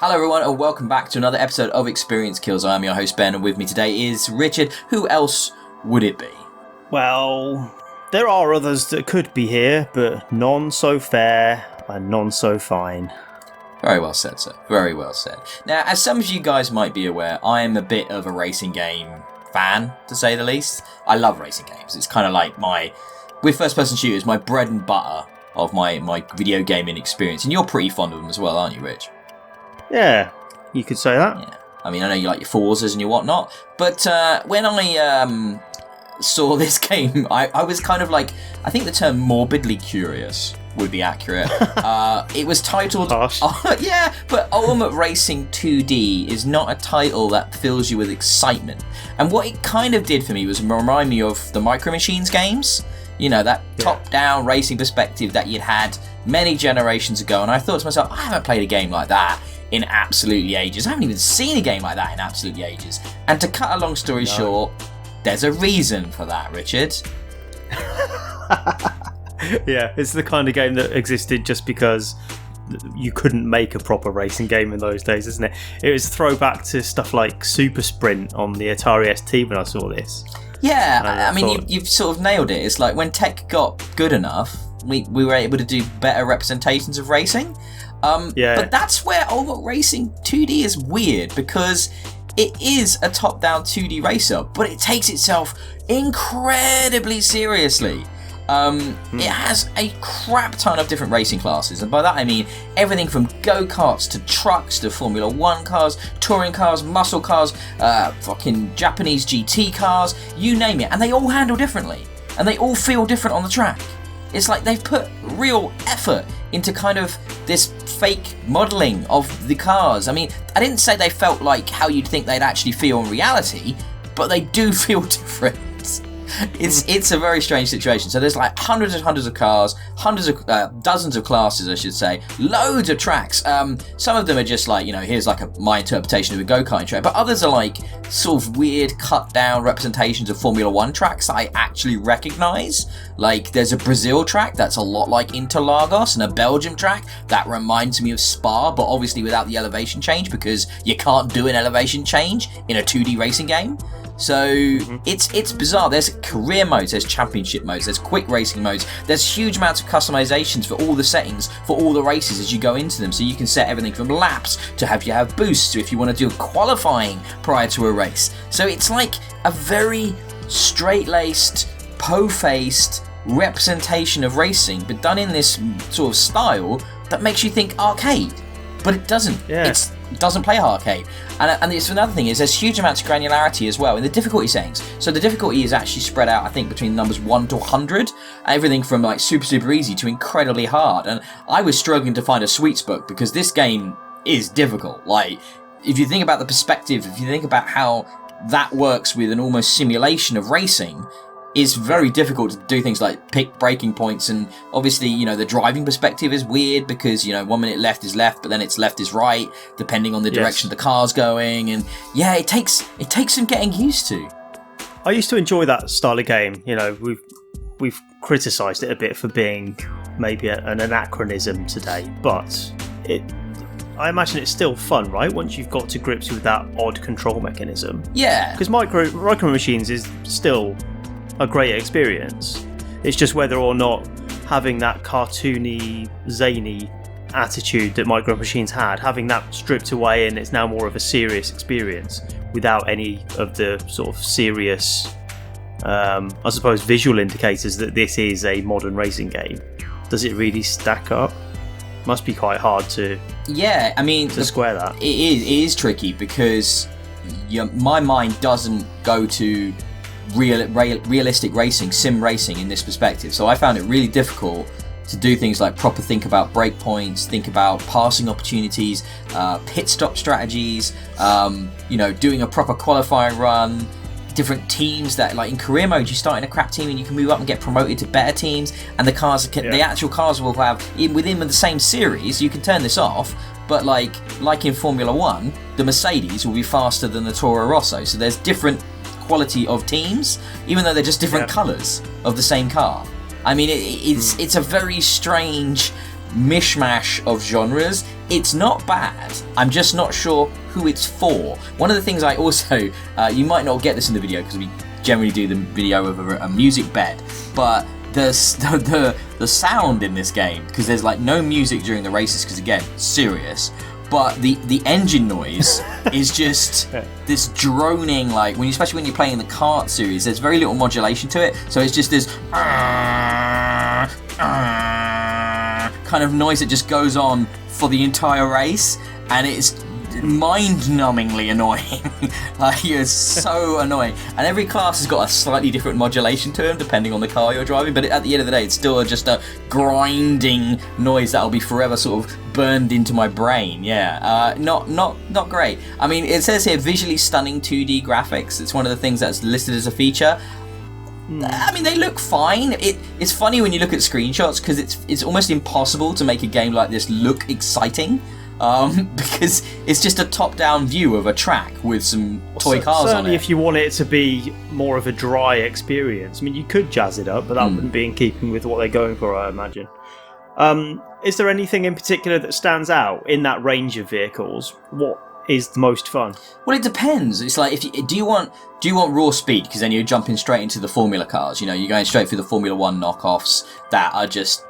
Hello everyone and welcome back to another episode of Experience Kills. I am your host Ben and with me today is Richard. Who else would it be? Well, there are others that could be here, but none so fair and none so fine. Very well said, sir. Very well said. Now, as some of you guys might be aware, I am a bit of a racing game fan, to say the least. I love racing games. It's kind of like with first-person shooters, my bread and butter of my video gaming experience. And you're pretty fond of them as well, aren't you, Rich? Yeah, you could say that. Yeah. I mean, I know you like your Forzas and your whatnot, but when I saw this game, I was kind of like, I think the term morbidly curious would be accurate. It was titled... yeah, but Ultimate Racing 2D is not a title that fills you with excitement. And what it kind of did for me was remind me of the Micro Machines games. You know, that top-down racing perspective that you'd had many generations ago. And I thought to myself, I haven't played a game like that in absolutely ages. I haven't even seen a game like that in absolutely ages. And to cut a long story short, there's a reason for that, Richard. Yeah, it's the kind of game that existed just because you couldn't make a proper racing game in those days, isn't it? It was a throwback to stuff like Super Sprint on the Atari ST when I saw this. Yeah, I mean, you've sort of nailed it. It's like when tech got good enough, we were able to do better representations of racing. But that's where Ultimate Racing 2D is weird, because it is a top-down 2D racer, but it takes itself incredibly seriously. It has a crap ton of different racing classes, and by that I mean everything from go-karts to trucks to Formula 1 cars, touring cars, muscle cars, fucking Japanese GT cars, you name it, and they all handle differently, and they all feel different on the track. It's like they've put real effort into kind of this fake modelling of the cars. I mean, I didn't say they felt like how you'd think they'd actually feel in reality, but they do feel different. It's a very strange situation. So there's like hundreds of cars, dozens of classes, I should say, loads of tracks. Some of them are just like, you know, here's like my interpretation of a go-karting track, but others are like sort of weird cut down representations of Formula 1 tracks that I actually recognise. Like there's a Brazil track that's a lot like Interlagos, and a Belgium track that reminds me of Spa, but obviously without the elevation change, because you can't do an elevation change in a 2D racing game. So it's bizarre. There's career modes, there's championship modes, there's quick racing modes, there's huge amounts of customizations for all the settings for all the races as you go into them. So you can set everything from laps to have boosts, to if you want to do qualifying prior to a race. So it's like a very straight-laced, po-faced representation of racing, but done in this sort of style that makes you think arcade. But it doesn't. Yeah. It doesn't play arcade. And it's another thing is there's huge amounts of granularity as well in the difficulty settings. So the difficulty is actually spread out, I think, between numbers 1 to 100. Everything from like super easy to incredibly hard. And I was struggling to find a sweet spot because this game is difficult. Like, if you think about the perspective, if you think about how that works with an almost simulation of racing, it's very difficult to do things like pick braking points, and obviously, you know, the driving perspective is weird because, you know, 1 minute left is left, but then it's left is right, depending on the direction the car's going, and yeah, it takes some getting used to. I used to enjoy that style of game. You know, we've criticised it a bit for being maybe an anachronism today, but I imagine it's still fun, right? Once you've got to grips with that odd control mechanism. Yeah. Because Micro Machines is still a great experience. It's just whether or not having that cartoony, zany attitude that Micro Machines had, having that stripped away, and it's now more of a serious experience without any of the sort of serious, I suppose, visual indicators that this is a modern racing game. Does it really stack up? Must be quite hard to. Yeah, I mean, to square that. It is tricky because my mind doesn't go to realistic racing, sim racing in this perspective. So I found it really difficult to do things like proper think about break points, think about passing opportunities, pit stop strategies, you know, doing a proper qualifying run, different teams that, like in career mode, you start in a crap team and you can move up and get promoted to better teams, and the cars the actual cars will have within the same series. You can turn this off, but like in Formula 1, the Mercedes will be faster than the Toro Rosso, so there's different quality of teams, even though they're just different colours of the same car. I mean, it's a very strange mishmash of genres. It's not bad. I'm just not sure who it's for. One of the things I also, you might not get this in the video because we generally do the video over a music bed, but the sound in this game, because there's like no music during the races, because again, serious, but the engine noise is just this droning, like especially when you're playing the kart series, there's very little modulation to it, so it's just this kind of noise that just goes on for the entire race, and it's mind-numbingly annoying. Like, it's so annoying, and every class has got a slightly different modulation to them depending on the car you're driving, but at the end of the day it's still just a grinding noise that'll be forever sort of burned into my brain. Not great. I mean, it says here visually stunning 2D graphics. It's one of the things that's listed as a feature. I mean, they look fine. It's funny when you look at screenshots, because it's almost impossible to make a game like this look exciting. Because it's just a top-down view of a track with some toy cars on it. Certainly, if you want it to be more of a dry experience, I mean, you could jazz it up, but that wouldn't be in keeping with what they're going for, I imagine. Is there anything in particular that stands out in that range of vehicles? What is the most fun? Well, it depends. It's like, do you want raw speed? Because then you're jumping straight into the Formula cars. You know, you're going straight through the Formula 1 knockoffs that are just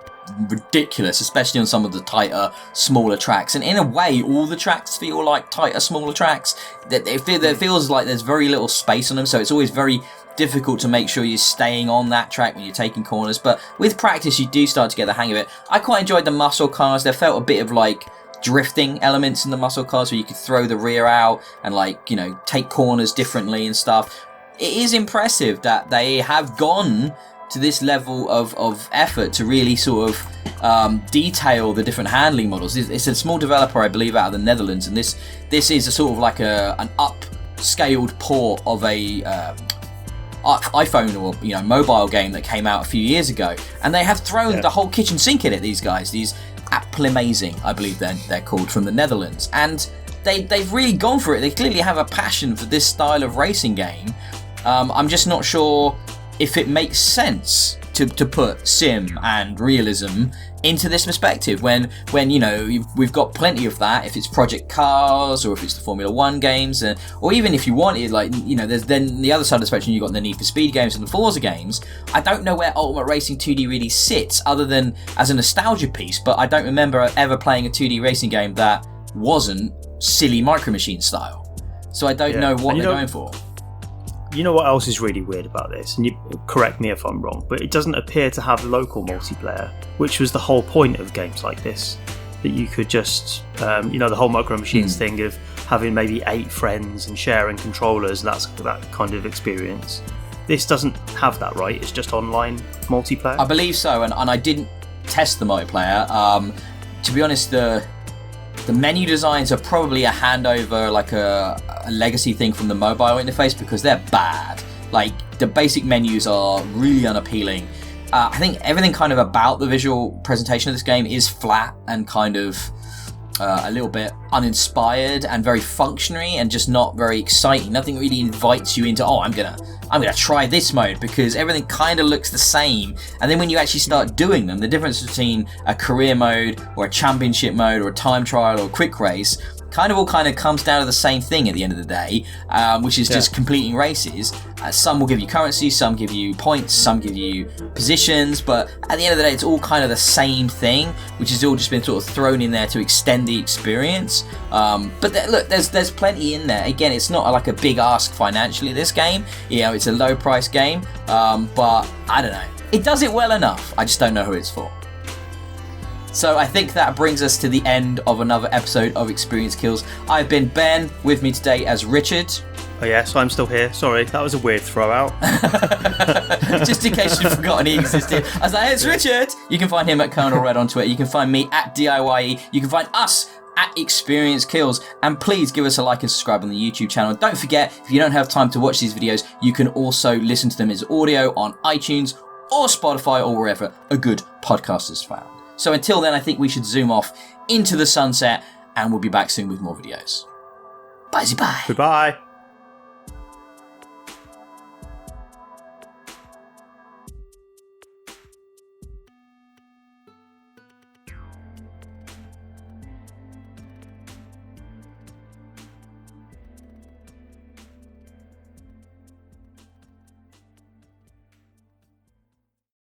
ridiculous, especially on some of the tighter, smaller tracks. And in a way, all the tracks feel like tighter, smaller tracks. It feels like there's very little space on them, so it's always very difficult to make sure you're staying on that track when you're taking corners. But with practice, you do start to get the hang of it. I quite enjoyed the muscle cars. There felt a bit of like drifting elements in the muscle cars where you could throw the rear out and, like, you know, take corners differently and stuff. It is impressive that they have gone to this level of effort to really sort of detail the different handling models. It's a small developer, I believe, out of the Netherlands, and this is a sort of like an upscaled port of a iPhone or, you know, mobile game that came out a few years ago, and they have thrown the whole kitchen sink in it. These guys, these Applimazing, I believe they're called, from the Netherlands, and they've really gone for it. They clearly have a passion for this style of racing game. I'm just not sure if it makes sense to put sim and realism into this perspective when you know, we've got plenty of that if it's Project Cars or if it's the Formula 1 games, or even if you wanted, like, you know, there's then the other side of the spectrum, you've got the Need for Speed games and the Forza games. I don't know where Ultimate Racing 2D really sits other than as a nostalgia piece, but I don't remember ever playing a 2D racing game that wasn't silly Micro Machines style. So I don't know what they're going for. You know what else is really weird about this, and you correct me if I'm wrong, but it doesn't appear to have local multiplayer, which was the whole point of games like this, that you could just, you know, the whole Micro Machines thing of having maybe 8 friends and sharing controllers, that's that kind of experience. This doesn't have that, right? It's just online multiplayer? I believe so, and I didn't test the multiplayer. To be honest, the menu designs are probably a handover, like a legacy thing from the mobile interface, because they're bad. Like, the basic menus are really unappealing. I think everything kind of about the visual presentation of this game is flat and kind of a little bit uninspired and very functionary and just not very exciting. Nothing really invites you into, I'm gonna try this mode, because everything kind of looks the same. And then when you actually start doing them, the difference between a career mode or a championship mode or a time trial or a quick race all comes down to the same thing at the end of the day, which is just completing races. Some will give you currency, some give you points, some give you positions, but at the end of the day, it's all kind of the same thing, which has all just been sort of thrown in there to extend the experience. But look, there's plenty in there. Again, it's not like a big ask financially, this game. You know, it's a low price game, but I don't know. It does it well enough. I just don't know who it's for. So I think that brings us to the end of another episode of Experience Kills. I've been Ben, with me today as Richard. Oh yes, I'm still here. Sorry, that was a weird throw out. Just in case you've forgotten he existed. I was like, it's Richard! You can find him at Colonel Red on Twitter. You can find me at DIYE. You can find us at Experience Kills. And please give us a like and subscribe on the YouTube channel. Don't forget, if you don't have time to watch these videos, you can also listen to them as audio on iTunes or Spotify or wherever a good podcast is found. So until then, I think we should zoom off into the sunset, and we'll be back soon with more videos. Bye-bye. Goodbye.